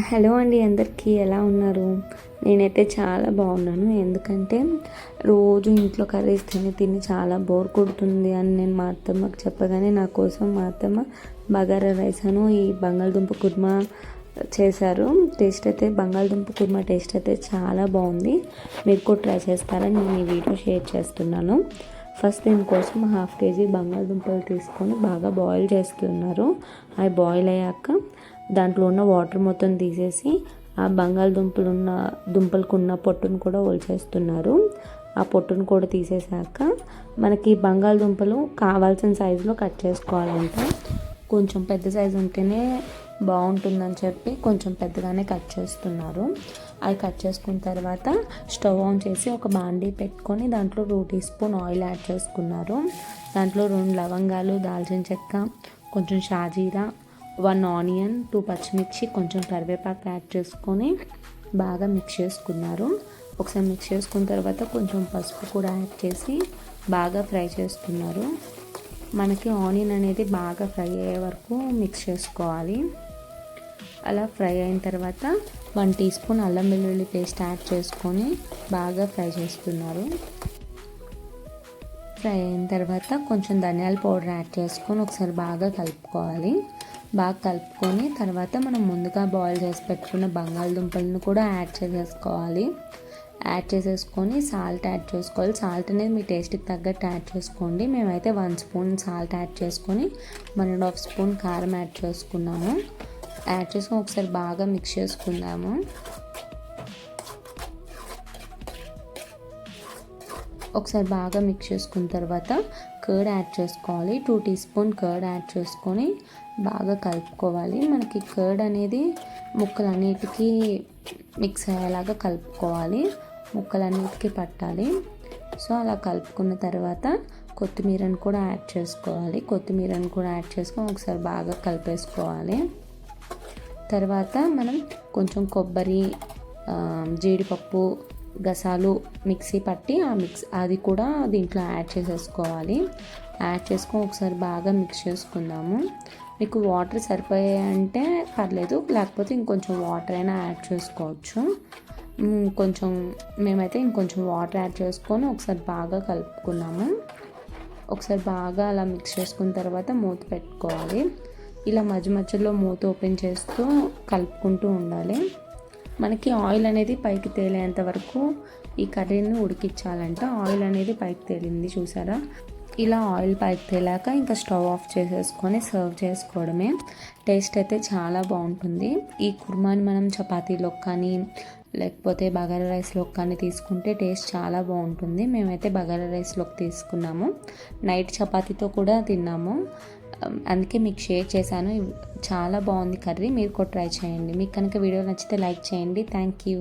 Hello అండి, అందరికీ ఎలా ఉన్నారు? నేనైతే చాలా బాగున్నాను. ఎందుకంటే రోజు ఇంట్లో కర్రీస్ తిని తిని చాలా బోర్ కొడుతుంది అని నేను మా అత్తమ్మకి చెప్పగానే నా కోసం మా అత్తమ్మ బగారా రైస్ అను ఈ బంగాళదుంప కుర్మా చేశారు. బంగాళదుంప కుర్మా టేస్ట్ అయితే చాలా బాగుంది. మీరు కూడా ట్రై చేస్తారని నేను ఈ వీడియో షేర్ చేస్తున్నాను. ఫస్ట్ దీనికోసం 1/2 కేజీ బంగాళదుంపలు తీసుకొని బాగా బాయిల్ చేస్తున్నారు. అవి బాయిల్ అయ్యాక దాంట్లో ఉన్న వాటర్ మొత్తం తీసేసి ఆ దుంపలకున్న పొట్టును కూడా ఒలిచేస్తున్నారు. ఆ పొట్టును కూడా తీసేసాక మనకి బంగాళదుంపలు కావాల్సిన సైజులో కట్ చేసుకోవాలంట. కొంచెం పెద్ద సైజు ఉంటేనే బాగుంటుందని చెప్పి కొంచెం పెద్దగానే కట్ చేస్తున్నారు. అవి కట్ చేసుకున్న తర్వాత స్టవ్ ఆన్ చేసి ఒక బాండీ పెట్టుకొని దాంట్లో 2 టీ స్పూన్ ఆయిల్ యాడ్ చేసుకున్నారు. దాంట్లో 2 లవంగాలు, దాల్చిన చెక్క, కొంచెం షాజీరా, 1 ఆనియన్, 2 పచ్చిమిర్చి, కొంచెం కరివేపాకు యాడ్ చేసుకొని బాగా మిక్స్ చేసుకున్నారు. ఒకసారి మిక్స్ చేసుకున్న తర్వాత కొంచెం పసుపు కూడా యాడ్ చేసి బాగా ఫ్రై చేస్తున్నారు. మనకి ఆనియన్ అనేది బాగా ఫ్రై అయ్యే వరకు మిక్స్ చేసుకోవాలి. అలా ఫ్రై అయిన తర్వాత 1 టీ స్పూన్ అల్లం వెల్లుల్లి పేస్ట్ యాడ్ చేసుకొని బాగా ఫ్రై చేస్తున్నారు. ఫ్రై అయిన తర్వాత కొంచెం ధనియాల పౌడర్ యాడ్ చేసుకొని ఒకసారి బాగా కలుపుకోవాలి. బాగా కలుపుకొని తర్వాత మనం ముందుగా బాయిల్ చేసి పెట్టుకున్న బంగాళదుంపలను కూడా యాడ్ చేసేసుకోవాలి. యాడ్ చేసేసుకొని సాల్ట్ యాడ్ చేసుకోవాలి. సాల్ట్ అనేది మీ టేస్ట్కి తగ్గట్టు యాడ్ చేసుకోండి. మేమైతే 1 స్పూన్ సాల్ట్ యాడ్ చేసుకొని 1.5 స్పూన్ కారం యాడ్ చేసుకున్నాము. యాడ్ చేసుకొని ఒకసారి బాగా మిక్స్ చేసుకుందాము. ఒకసారి బాగా మిక్స్ చేసుకున్న తర్వాత కర్డ్ యాడ్ చేసుకోవాలి. 2 టీ స్పూన్ కర్డ్ యాడ్ చేసుకొని బాగా కలుపుకోవాలి. మనకి కర్డ్ అనేది ముక్కలన్నిటికీ మిక్స్ అయ్యేలాగా కలుపుకోవాలి. ముక్కలన్నిటికీ పట్టాలి. సో అలా కలుపుకున్న తర్వాత కొత్తిమీరను కూడా యాడ్ చేసుకోవాలి. కొత్తిమీరను కూడా యాడ్ చేసుకొని ఒకసారి బాగా కలిపేసుకోవాలి. తర్వాత మనం కొంచెం కొబ్బరి, జీడిపప్పు, గసాలు మిక్సీ పట్టి అది కూడా దీంట్లో యాడ్ చేసేసుకోవాలి. యాడ్ చేసుకొని ఒకసారి బాగా మిక్స్ చేసుకుందాము. మీకు వాటర్ సరిపోయాయంటే పర్లేదు, లేకపోతే ఇంకొంచెం వాటర్ అయినా యాడ్ చేసుకోవచ్చు. మేమైతే ఇంకొంచెం వాటర్ యాడ్ చేసుకొని ఒకసారి బాగా కలుపుకున్నాము. ఒకసారి బాగా అలా మిక్స్ చేసుకున్న తర్వాత మూత పెట్టుకోవాలి. ఇలా మధ్య మధ్యలో మూత ఓపెన్ చేస్తూ కలుపుకుంటూ ఉండాలి. మనకి ఆయిల్ అనేది పైకి తేలేంత వరకు ఈ కర్రీని ఉడికించాలంట. ఆయిల్ అనేది పైకి తేలింది చూసారా? ఇలా ఆయిల్ పైకి తేలాక ఇంకా స్టవ్ ఆఫ్ చేసేసుకొని సర్వ్ చేసుకోవడమే. టేస్ట్ అయితే చాలా బాగుంటుంది. ఈ కుర్మాని మనం చపాతీలోకి కానీ లేకపోతే బగారా రైస్లోకి కానీ తీసుకుంటే టేస్ట్ చాలా బాగుంటుంది. మేమైతే బగారా రైస్లోకి తీసుకున్నాము. నైట్ చపాతీతో కూడా తిన్నాము. అందుకే మీకు షేర్ చేశాను. చాలా బాగుంది కర్రీ. మీరు కూడా ట్రై చేయండి. మీకు కనుక వీడియో నచ్చితే లైక్ చేయండి. Thank you.